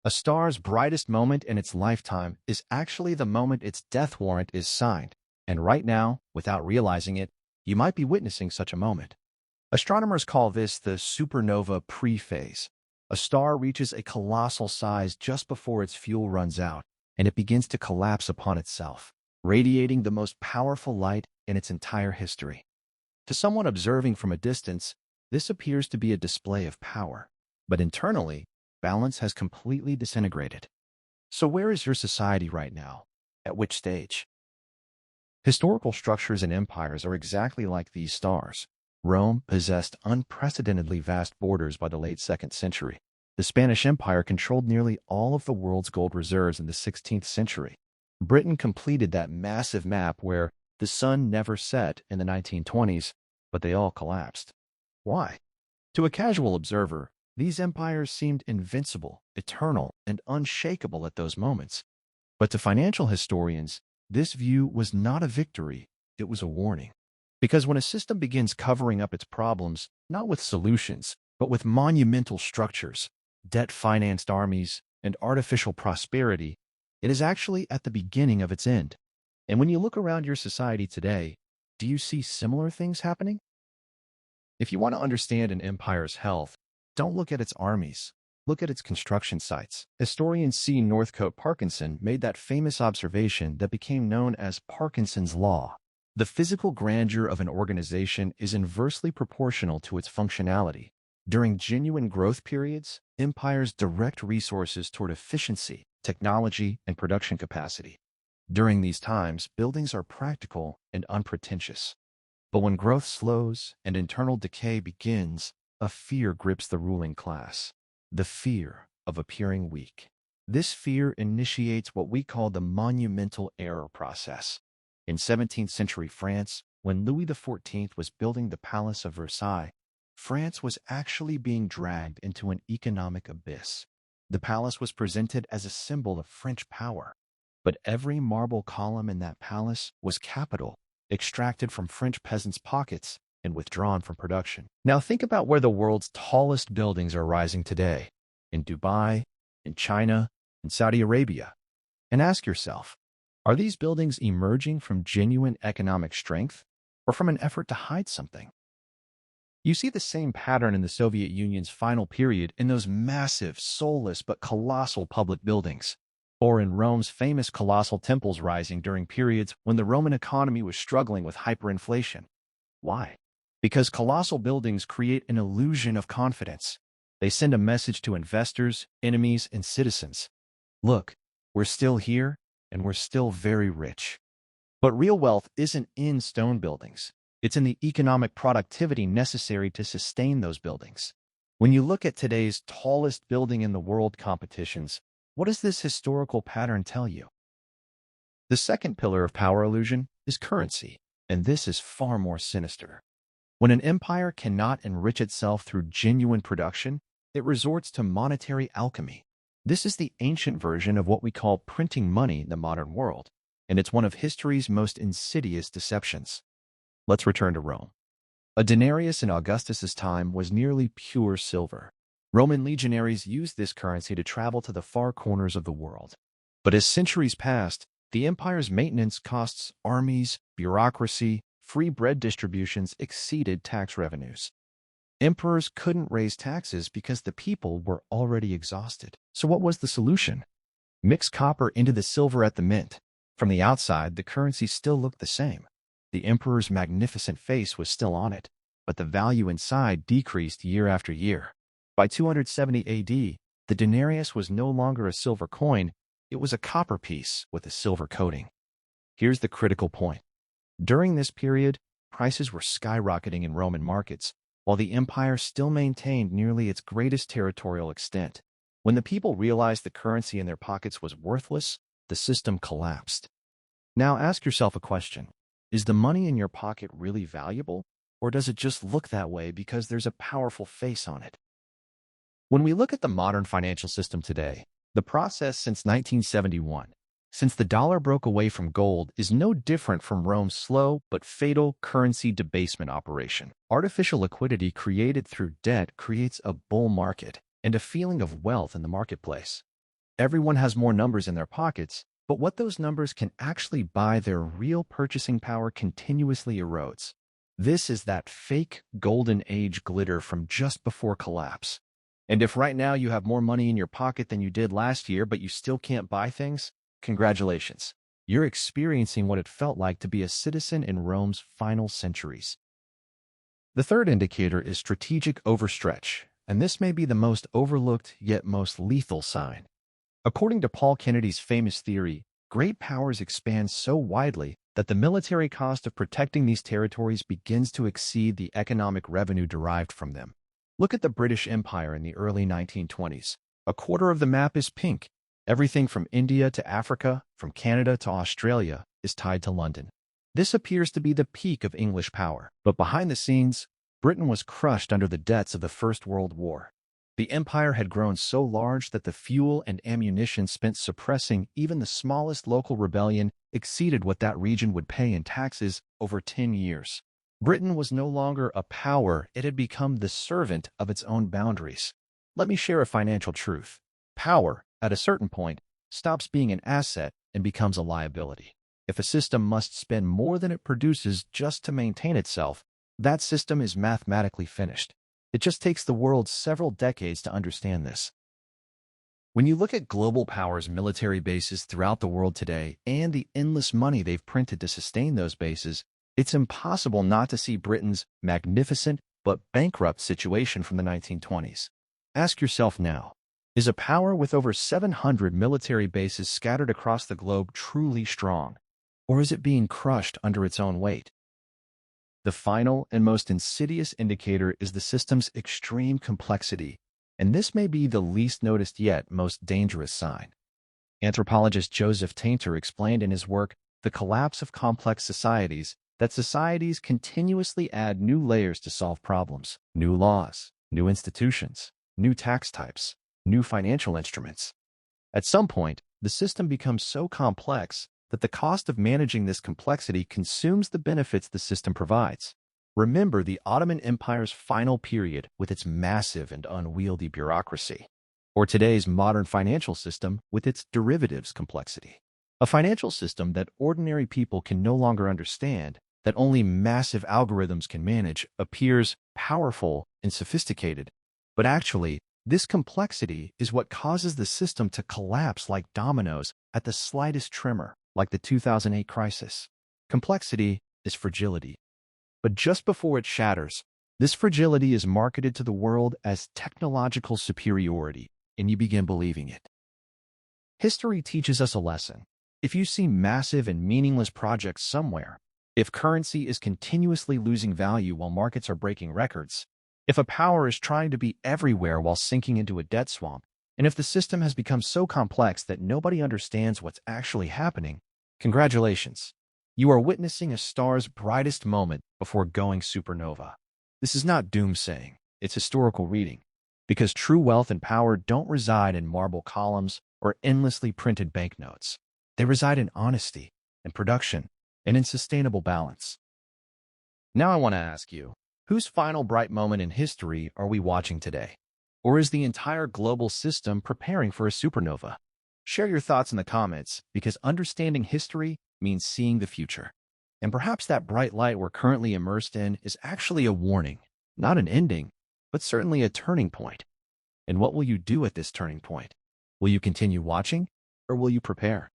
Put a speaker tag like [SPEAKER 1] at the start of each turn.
[SPEAKER 1] A star's brightest moment in its lifetime is actually the moment its death warrant is signed. And right now, without realizing it, you might be witnessing such a moment. Astronomers call this the supernova pre-phase. A star reaches a colossal size just before its fuel runs out, and it begins to collapse upon itself, radiating the most powerful light in its entire history. To someone observing from a distance, this appears to be a display of power. But internally, balance has completely disintegrated. So where is your society right now? At which stage? Historical structures and empires are exactly like these stars. Rome possessed unprecedentedly vast borders by the late 2nd century. The Spanish Empire controlled nearly all of the world's gold reserves in the 16th century. Britain completed that massive map where the sun never set in the 1920s, but they all collapsed. Why? To a casual observer, these empires seemed invincible, eternal, and unshakable at those moments. But to financial historians, this view was not a victory, it was a warning. Because when a system begins covering up its problems, not with solutions, but with monumental structures, debt-financed armies, and artificial prosperity, it is actually at the beginning of its end. And when you look around your society today, do you see similar things happening? If you want to understand an empire's health, don't look at its armies. Look at its construction sites. Historian C. Northcote Parkinson made that famous observation that became known as Parkinson's Law. The physical grandeur of an organization is inversely proportional to its functionality. During genuine growth periods, empires direct resources toward efficiency, technology, and production capacity. During these times, buildings are practical and unpretentious. But when growth slows and internal decay begins, a fear grips the ruling class. The fear of appearing weak. This fear initiates what we call the monumental error process. In 17th century France, when Louis XIV was building the Palace of Versailles, France was actually being dragged into an economic abyss. The palace was presented as a symbol of French power, but every marble column in that palace was capital, extracted from French peasants' pockets and withdrawn from production. Now think about where the world's tallest buildings are rising today, in Dubai, in China, in Saudi Arabia, and ask yourself, are these buildings emerging from genuine economic strength or from an effort to hide something? You see the same pattern in the Soviet Union's final period in those massive, soulless but colossal public buildings, or in Rome's famous colossal temples rising during periods when the Roman economy was struggling with hyperinflation. Why? Because colossal buildings create an illusion of confidence. They send a message to investors, enemies, and citizens. Look, we're still here, and we're still very rich. But real wealth isn't in stone buildings. It's in the economic productivity necessary to sustain those buildings. When you look at today's tallest building in the world competitions, what does this historical pattern tell you? The second pillar of power illusion is currency, and this is far more sinister. When an empire cannot enrich itself through genuine production, it resorts to monetary alchemy. This is the ancient version of what we call printing money in the modern world, and it's one of history's most insidious deceptions. Let's return to Rome. A denarius in Augustus's time was nearly pure silver. Roman legionaries used this currency to travel to the far corners of the world. But as centuries passed, the empire's maintenance costs, armies, bureaucracy, free bread distributions exceeded tax revenues. Emperors couldn't raise taxes because the people were already exhausted. So what was the solution? Mix copper into the silver at the mint. From the outside, the currency still looked the same. The emperor's magnificent face was still on it, but the value inside decreased year after year. By 270 AD, the denarius was no longer a silver coin, it was a copper piece with a silver coating. Here's the critical point. During this period, prices were skyrocketing in Roman markets, while the empire still maintained nearly its greatest territorial extent. When the people realized the currency in their pockets was worthless, the system collapsed. Now ask yourself a question. Is the money in your pocket really valuable, or does it just look that way because there's a powerful face on it? When we look at the modern financial system today, the process since 1971, since the dollar broke away from gold, is no different from Rome's slow but fatal currency debasement operation. Artificial liquidity created through debt creates a bull market and a feeling of wealth in the marketplace. Everyone has more numbers in their pockets, but what those numbers can actually buy, their real purchasing power continuously erodes. This is that fake golden age glitter from just before collapse. And if right now you have more money in your pocket than you did last year, but you still can't buy things, congratulations. You're experiencing what it felt like to be a citizen in Rome's final centuries. The third indicator is strategic overstretch, and this may be the most overlooked yet most lethal sign. According to Paul Kennedy's famous theory, great powers expand so widely that the military cost of protecting these territories begins to exceed the economic revenue derived from them. Look at the British Empire in the early 1920s. A quarter of the map is pink. Everything from India to Africa, from Canada to Australia, is tied to London. This appears to be the peak of English power, but behind the scenes, Britain was crushed under the debts of the First World War. The empire had grown so large that the fuel and ammunition spent suppressing even the smallest local rebellion exceeded what that region would pay in taxes over 10 years. Britain was no longer a power, it had become the servant of its own boundaries. Let me share a financial truth. Power, at a certain point, stops being an asset and becomes a liability. If a system must spend more than it produces just to maintain itself, that system is mathematically finished. It just takes the world several decades to understand this. When you look at global powers' military bases throughout the world today and the endless money they've printed to sustain those bases, it's impossible not to see Britain's magnificent but bankrupt situation from the 1920s. Ask yourself now, is a power with over 700 military bases scattered across the globe truly strong, or is it being crushed under its own weight? The final and most insidious indicator is the system's extreme complexity, and this may be the least noticed yet most dangerous sign. Anthropologist Joseph Tainter explained in his work, The Collapse of Complex Societies, that societies continuously add new layers to solve problems, new laws, new institutions, new tax types, new financial instruments. At some point, the system becomes so complex that the cost of managing this complexity consumes the benefits the system provides. Remember the Ottoman Empire's final period with its massive and unwieldy bureaucracy, or today's modern financial system with its derivatives complexity. A financial system that ordinary people can no longer understand, that only massive algorithms can manage, appears powerful and sophisticated, but actually, this complexity is what causes the system to collapse like dominoes at the slightest tremor, like the 2008 crisis. Complexity is fragility. But just before it shatters, this fragility is marketed to the world as technological superiority, and you begin believing it. History teaches us a lesson. If you see massive and meaningless projects somewhere, if currency is continuously losing value while markets are breaking records, if a power is trying to be everywhere while sinking into a debt swamp, and if the system has become so complex that nobody understands what's actually happening, congratulations. You are witnessing a star's brightest moment before going supernova. This is not doomsaying, it's historical reading, because true wealth and power don't reside in marble columns or endlessly printed banknotes. They reside in honesty, in production, and in sustainable balance. Now I want to ask you, whose final bright moment in history are we watching today? Or is the entire global system preparing for a supernova? Share your thoughts in the comments, because understanding history means seeing the future. And perhaps that bright light we're currently immersed in is actually a warning, not an ending, but certainly a turning point. And what will you do at this turning point? Will you continue watching, or will you prepare?